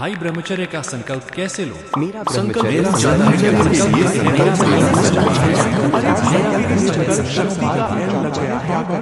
भाई ब्रह्मचर्य का संकल्प कैसे लो? मेरा संकल्प ब्रह्मचर्य लेना ज्यादा है क्या?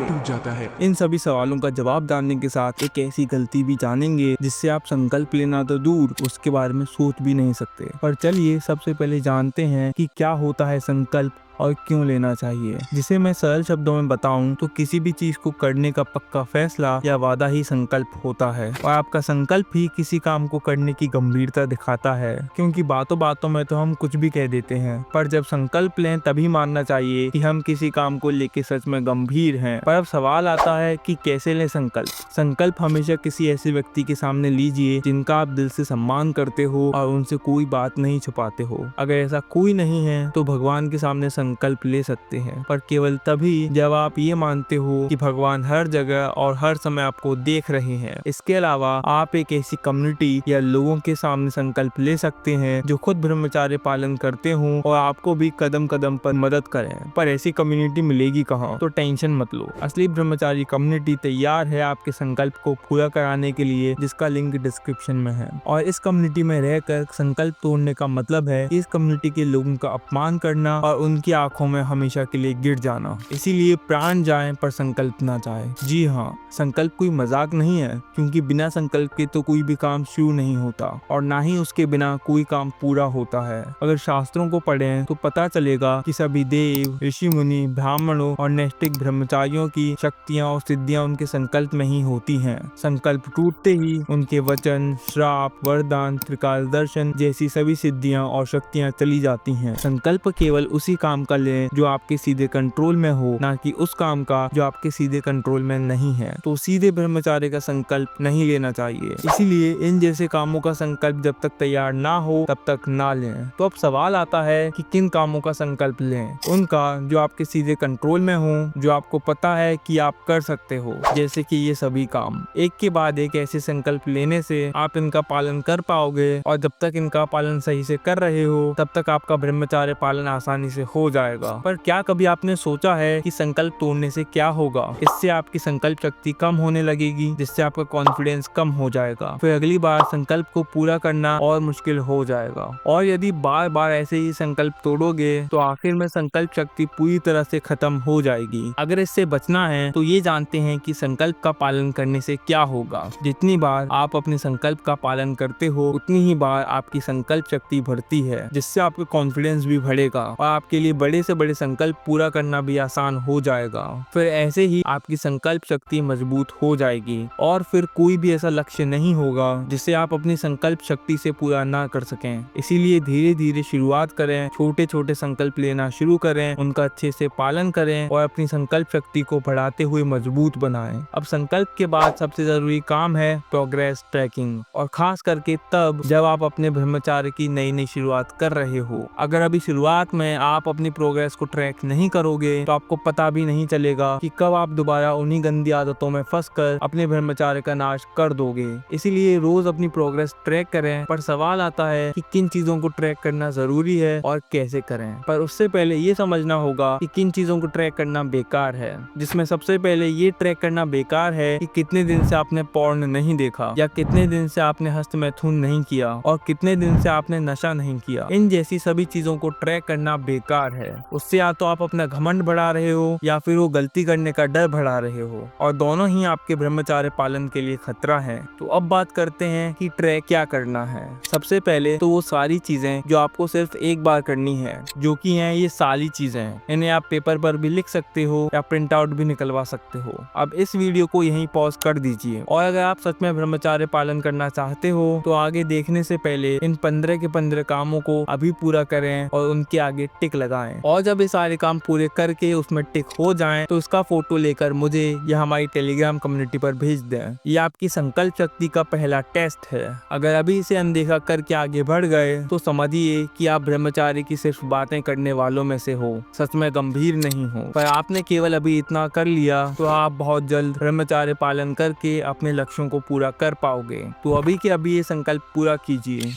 टूट जाता है। इन सभी सवालों का जवाब जानने के साथ एक ऐसी गलती भी जानेंगे जिससे आप संकल्प लेना तो दूर उसके बारे में सोच भी नहीं सकते। पर चलिए सबसे पहले जानते हैं कि क्या होता है संकल्प और क्यों लेना चाहिए। जिसे मैं सरल शब्दों में बताऊं तो किसी भी चीज को करने का पक्का फैसला या वादा ही संकल्प होता है, और आपका संकल्प ही किसी काम को करने की गंभीरता दिखाता है। क्योंकि बातों बातों में तो हम कुछ भी कह देते हैं, पर जब संकल्प लें तभी मानना चाहिए कि हम किसी काम को लेके सच में गंभीर हैं। पर अब सवाल आता है कि कैसे लें संकल्प। संकल्प हमेशा किसी ऐसे व्यक्ति के सामने लीजिए जिनका आप दिल से सम्मान करते हो और उनसे कोई बात नहीं छुपाते हो। अगर ऐसा कोई नहीं है तो भगवान के सामने संकल्प ले सकते हैं, पर केवल तभी जब आप ये मानते हो कि भगवान हर जगह और हर समय आपको देख रहे हैं। इसके अलावा आप एक ऐसी कम्युनिटी या लोगों के सामने संकल्प ले सकते हैं जो खुद ब्रह्मचर्य पालन करते हों और आपको भी कदम कदम पर मदद करें। पर ऐसी कम्युनिटी मिलेगी कहाँ? तो टेंशन मत लो, असली ब्रह्मचारी कम्युनिटी तैयार है आपके संकल्प को पूरा कराने के लिए, जिसका लिंक डिस्क्रिप्शन में है। और इस कम्युनिटी में रहकर संकल्प तोड़ने का मतलब है इस कम्युनिटी के लोगों का अपमान करना और उनकी आंखों में हमेशा के लिए गिर जाना। इसीलिए प्राण जाए पर संकल्प ना जाए। जी हाँ, संकल्प कोई मजाक नहीं है, क्योंकि बिना संकल्प के तो कोई भी काम शुरू नहीं होता और ना ही उसके बिना कोई काम पूरा होता है। अगर शास्त्रों को पढ़ें तो पता चलेगा कि सभी देव, ऋषि मुनि, ब्राह्मणों और नैष्ठिक ब्रह्मचारियों की शक्तियाँ और सिद्धियाँ उनके संकल्प में ही होती हैं। संकल्प टूटते ही उनके वचन, श्राप, वरदान, त्रिकाल दर्शन जैसी सभी सिद्धियाँ और शक्तियाँ चली जाती हैं। संकल्प केवल उसी काम का लें जो आपके सीधे कंट्रोल में हो, ना कि उस काम का जो आपके सीधे कंट्रोल में नहीं है। तो सीधे ब्रह्मचार्य का संकल्प नहीं लेना चाहिए। इसीलिए इन जैसे कामों का संकल्प जब तक तैयार ना हो तब तक ना लें। तो अब सवाल आता है कि किन कामों का संकल्प लें? उनका जो आपके सीधे कंट्रोल में हो, जो आपको पता है कि आप कर सकते हो, जैसे कि ये सभी काम। एक के बाद एक ऐसे संकल्प लेने से आप इनका पालन कर पाओगे, और जब तक इनका पालन सही से कर रहे हो तब तक आपका ब्रह्मचार्य पालन आसानी से हो जाएगा। पर क्या कभी आपने सोचा है कि संकल्प तोड़ने से क्या होगा? इससे आपकी संकल्प शक्ति कम होने लगेगी, जिससे आपका कॉन्फिडेंस कम हो जाएगा। फिर अगली बार संकल्प को पूरा करना और मुश्किल हो जाएगा। और यदि बार बार ऐसे ही संकल्प तोड़ोगे तो आखिर में संकल्प शक्ति पूरी तरह से खत्म हो जाएगी। अगर इससे बचना है तो ये जानते हैं कि संकल्प का पालन करने से क्या होगा। जितनी बार आप अपने संकल्प का पालन करते हो उतनी ही बार आपकी संकल्प शक्ति बढ़ती है, जिससे आपका कॉन्फिडेंस भी बढ़ेगा और आपके लिए बड़े से बड़े संकल्प पूरा करना भी आसान हो जाएगा। फिर ऐसे ही आपकी संकल्प शक्ति मजबूत हो जाएगी और फिर कोई भी ऐसा लक्ष्य नहीं होगा जिसे आप अपनी संकल्प शक्ति से पूरा ना कर सकें। इसीलिए धीरे धीरे शुरुआत करें, छोटे छोटे संकल्प लेना शुरू करें, उनका अच्छे से पालन करें और अपनी संकल्प शक्ति को बढ़ाते हुए मजबूत बनाएं। अब संकल्प के बाद सबसे जरूरी काम है प्रोग्रेस ट्रैकिंग, और खास करके तब जब आप अपने ब्रह्मचार्य की नई नई शुरुआत कर रहे हो। अगर अभी शुरुआत में आप अपनी प्रोग्रेस को ट्रैक नहीं करोगे तो आपको पता भी नहीं चलेगा कि कब आप दोबारा उन्हीं गंदी आदतों में फंसकर अपने ब्रह्मचार्य का नाश कर दोगे। इसीलिए रोज अपनी प्रोग्रेस ट्रैक करें। पर सवाल आता है कि किन चीजों को ट्रैक करना जरूरी है और कैसे करें। पर उससे पहले ये समझना होगा कि किन चीजों को ट्रैक करना बेकार है। जिसमें सबसे पहले ये ट्रैक करना बेकार है कि कितने दिन से आपने पॉर्न नहीं देखा, या कितने दिन से आपने हस्तमैथुन नहीं किया, और कितने दिन से आपने नशा नहीं किया। इन जैसी सभी चीजों को ट्रैक करना बेकार है। उससे या तो आप अपना घमंड बढ़ा रहे हो या फिर वो गलती करने का डर बढ़ा रहे हो, और दोनों ही आपके ब्रह्मचार्य पालन के लिए खतरा है। तो अब बात करते हैं कि ट्रैक क्या करना है। सबसे पहले तो वो सारी चीजें जो आपको सिर्फ एक बार करनी है, जो कि हैं ये सारी चीजें। इन्हें आप पेपर पर भी लिख सकते हो या प्रिंट आउट भी निकलवा सकते हो। अब इस वीडियो को यहीं पॉज कर दीजिए, और अगर आप सच में ब्रह्मचार्य पालन करना चाहते हो तो आगे देखने से पहले इन 15 के 15 कामों को अभी पूरा करें और उनके आगे टिक लगाएं। और जब ये सारे काम पूरे करके उसमें टिक हो जाएं तो उसका फोटो लेकर मुझे या हमारी टेलीग्राम कम्युनिटी पर भेज दें। ये आपकी संकल्प शक्ति का पहला टेस्ट है। अगर अभी इसे अनदेखा करके आगे बढ़ गए तो समझिए कि आप ब्रह्मचार्य की सिर्फ बातें करने वालों में से हो, सच में गंभीर नहीं हो। पर आपने केवल अभी इतना कर लिया तो आप बहुत जल्द ब्रह्मचार्य पालन करके अपने लक्ष्यों को पूरा कर पाओगे। तो अभी के अभी ये संकल्प पूरा कीजिए।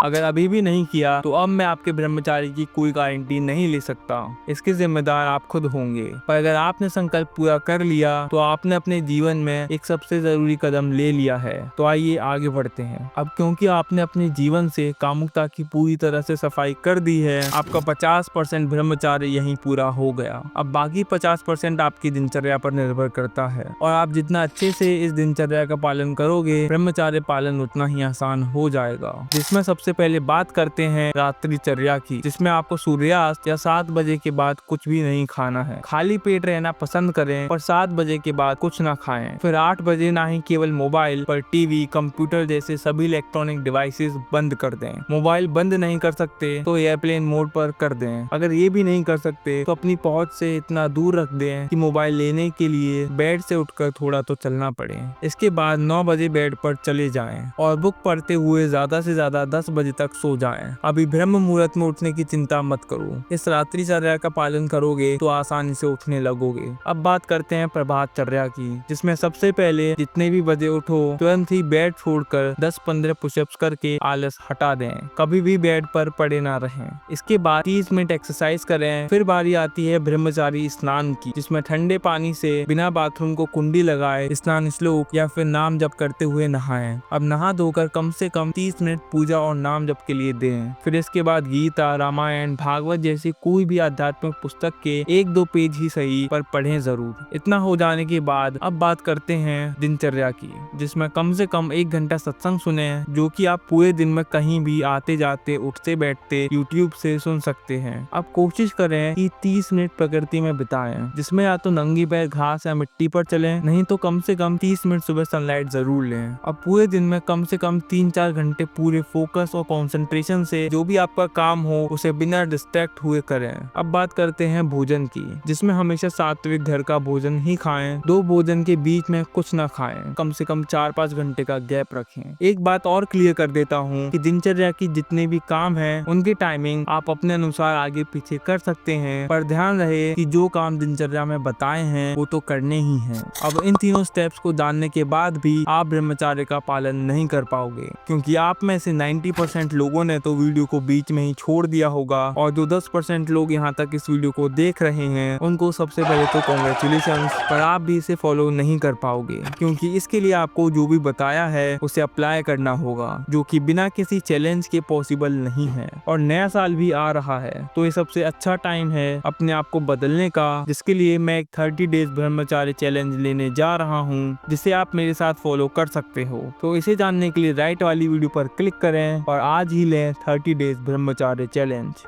अगर अभी भी नहीं किया तो अब मैं आपके ब्रह्मचारी की कोई गारंटी नहीं ले सकता, इसके जिम्मेदार आप खुद होंगे। पर अगर आपने संकल्प पूरा कर लिया तो आपने अपने जीवन में एक सबसे जरूरी कदम ले लिया है। तो आइए आगे बढ़ते हैं। अब क्योंकि आपने अपने जीवन से कामुकता की पूरी तरह से सफाई कर दी है, आपका 50% ब्रह्मचार्य यहीं पूरा हो गया। अब बाकी 50% आपकी दिनचर्या पर निर्भर करता है, और आप जितना अच्छे से इस दिनचर्या का पालन करोगे, ब्रह्मचार्य पालन उतना ही आसान हो जाएगा। जिसमें सबसे पहले बात करते हैं रात्रिचर्या की, जिसमें आपको सूर्यास्त या 7 बजे के बाद कुछ भी नहीं खाना है। खाली पेट रहना पसंद करें, पर 7 बजे के बाद कुछ ना खाएं। फिर 8 बजे ना ही केवल मोबाइल पर टीवी, कंप्यूटर जैसे सभी इलेक्ट्रॉनिक डिवाइसेस बंद कर दें। मोबाइल बंद नहीं कर सकते तो एयरप्लेन मोड पर कर दें। अगर ये भी नहीं कर सकते तो अपनी पहुंच से इतना दूर रख दें कि मोबाइल लेने के लिए बेड से उठकर थोड़ा तो चलना पड़े। इसके बाद 9 बजे बेड पर चले जाएं और बुक पढ़ते हुए ज्यादा से ज्यादा 10 बजे तक सो जाएं। अभी ब्रह्म मुहूर्त में उठने की चिंता मत करो, इस रात्रिचर्या का पालन करोगे तो आसानी से उठने लगोगे। अब बात करते हैं प्रभातचर्या की, जिसमें सबसे पहले जितने भी बजे उठो तुरंत ही बेड छोड़कर 10-15 पुशअप्स करके आलस हटा दें। कभी भी बेड पर पड़े ना रहें। इसके बाद 30 मिनट एक्सरसाइज करें। फिर बारी आती है ब्रह्मचारी स्नान की, जिसमें ठंडे पानी से बिना बाथरूम को कुंडी लगाए स्नान श्लोक या फिर नाम जप करते हुए नहाएं। अब नहा धोकर कम से कम 30 मिनट पूजा और नाम जप के लिए दें। फिर इसके बाद गीता, रामायण, भागवत जैसी कोई भी आध्यात्मिक पुस्तक के 1-2 पेज ही सही पर पढ़ें जरूर। इतना हो जाने के बाद अब बात करते हैं दिनचर्या की, जिसमें कम से कम 1 घंटा सत्संग सुने, जो कि आप पूरे दिन में कहीं भी आते जाते उठते बैठते यूट्यूब से सुन सकते हैं। अब कोशिश करें कि 30 मिनट प्रकृति में बिताएं, जिसमें या तो नंगी पैर घास या मिट्टी पर चलें, नहीं तो कम से कम 30 मिनट सुबह सनलाइट जरूर लें। अब पूरे दिन में कम से कम 3-4 घंटे पूरे फोकस और कंसंट्रेशन से जो भी आपका काम हो उसे बिना डिस्ट्रैक्ट हुए करें। अब बात करते हैं भोजन की, जिसमें हमेशा सात्विक घर का भोजन ही खाएं। 2 भोजन के बीच में कुछ ना खाएं। कम से कम 4-5 घंटे का गैप रखें। एक बात और क्लियर कर देता हूँ कि दिनचर्या की जितने भी काम हैं उनकी टाइमिंग आप अपने अनुसार आगे पीछे कर सकते हैं, पर ध्यान रहे कि जो काम दिनचर्या में बताए हैं वो तो करने ही हैं। अब इन तीनों स्टेप्स को जानने के बाद भी आप ब्रह्मचार्य का पालन नहीं कर पाओगे, क्योंकि आप में से 90% लोगों ने तो वीडियो को बीच में ही छोड़ दिया होगा, और जो 10% लोग यहाँ तक इस वीडियो को देख रहे हैं उनको सबसे पहले तो कॉन्ग्रेचुलेशन, पर आप भी इसे फॉलो नहीं कर पाओगे, क्योंकि इसके लिए आपको जो भी बताया है उसे अप्लाई करना होगा, जो कि बिना किसी चैलेंज के पॉसिबल नहीं है। और नया साल भी आ रहा है, तो ये सबसे अच्छा टाइम है अपने आप को बदलने का, जिसके लिए मैं एक 30 डेज ब्रह्मचार्य चैलेंज लेने जा रहा हूँ, जिसे आप मेरे साथ फॉलो कर सकते हो। तो इसे जानने के लिए राइट वाली वीडियो पर क्लिक करें और आज ही लें 30 डेज ब्रह्मचार्य चैलेंज।